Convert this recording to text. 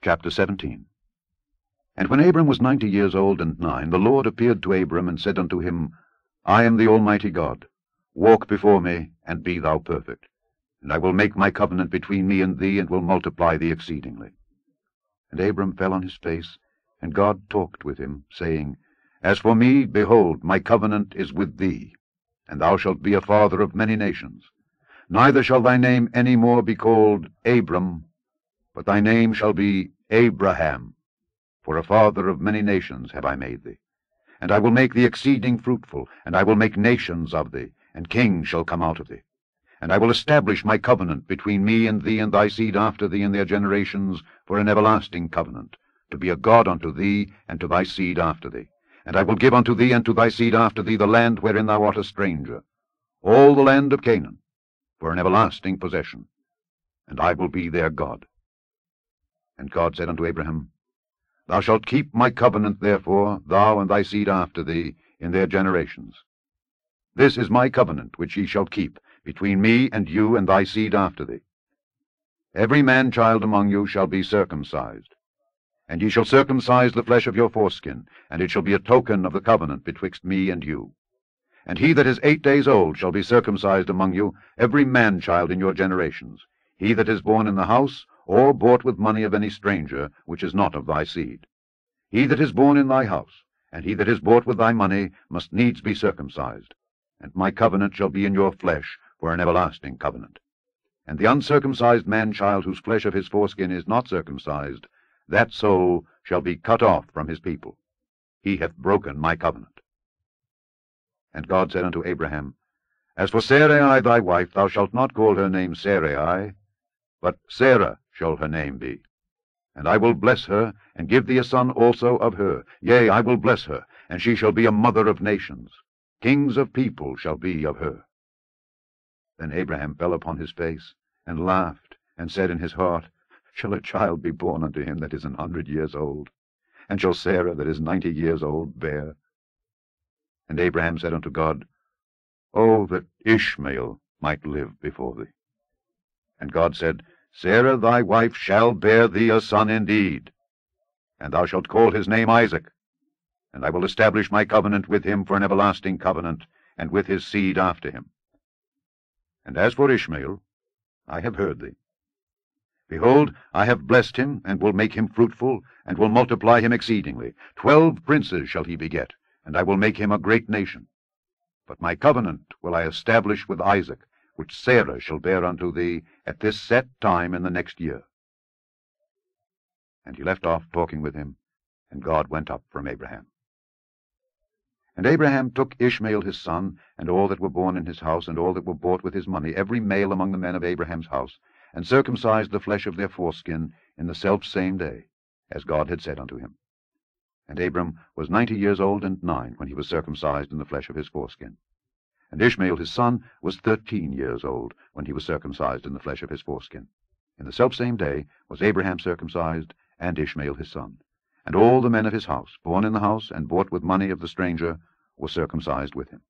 Chapter 17. And when Abram was 90 years old and 9, the Lord appeared to Abram, and said unto him, I am the Almighty God. Walk before me, and be thou perfect. And I will make my covenant between me and thee, and will multiply thee exceedingly. And Abram fell on his face, and God talked with him, saying, As for me, behold, my covenant is with thee, and thou shalt be a father of many nations. Neither shall thy name any more be called Abram, but thy name shall be Abraham, for a father of many nations have I made thee. And I will make thee exceeding fruitful, and I will make nations of thee, and kings shall come out of thee. And I will establish my covenant between me and thee and thy seed after thee in their generations for an everlasting covenant, to be a God unto thee and to thy seed after thee. And I will give unto thee and to thy seed after thee the land wherein thou art a stranger, all the land of Canaan, for an everlasting possession, and I will be their God. And God said unto Abraham, Thou shalt keep my covenant, therefore, thou and thy seed after thee, in their generations. This is my covenant which ye shall keep, between me and you and thy seed after thee. Every man-child among you shall be circumcised. And ye shall circumcise the flesh of your foreskin, and it shall be a token of the covenant betwixt me and you. And he that is 8 days old shall be circumcised among you, every man-child in your generations, he that is born in the house, or bought with money of any stranger, which is not of thy seed. He that is born in thy house, and he that is bought with thy money, must needs be circumcised. And my covenant shall be in your flesh for an everlasting covenant. And the uncircumcised man-child, whose flesh of his foreskin is not circumcised, that soul shall be cut off from his people. He hath broken my covenant. And God said unto Abraham, As for Sarai thy wife, thou shalt not call her name Sarai, but Sarah shall her name be. And I will bless her, and give thee a son also of her. Yea, I will bless her, and she shall be a mother of nations. Kings of people shall be of her. Then Abraham fell upon his face, and laughed, and said in his heart, Shall a child be born unto him that is 100 years old? And shall Sarah that is 90 years old bear? And Abraham said unto God, O that Ishmael might live before thee. And God said, Sarah thy wife shall bear thee a son indeed, and thou shalt call his name Isaac. And I will establish my covenant with him for an everlasting covenant, and with his seed after him. And as for Ishmael, I have heard thee. Behold, I have blessed him, and will make him fruitful, and will multiply him exceedingly. 12 princes shall he beget, and I will make him a great nation. But my covenant will I establish with Isaac, which Sarah shall bear unto thee at this set time in the next year. And he left off talking with him, and God went up from Abraham. And Abraham took Ishmael his son, and all that were born in his house, and all that were bought with his money, every male among the men of Abraham's house, and circumcised the flesh of their foreskin in the selfsame day, as God had said unto him. And Abram was 90 years old and 9 when he was circumcised in the flesh of his foreskin. And Ishmael his son was 13 years old when he was circumcised in the flesh of his foreskin. In the selfsame day was Abraham circumcised, and Ishmael his son. And all the men of his house, born in the house, and bought with money of the stranger, were circumcised with him.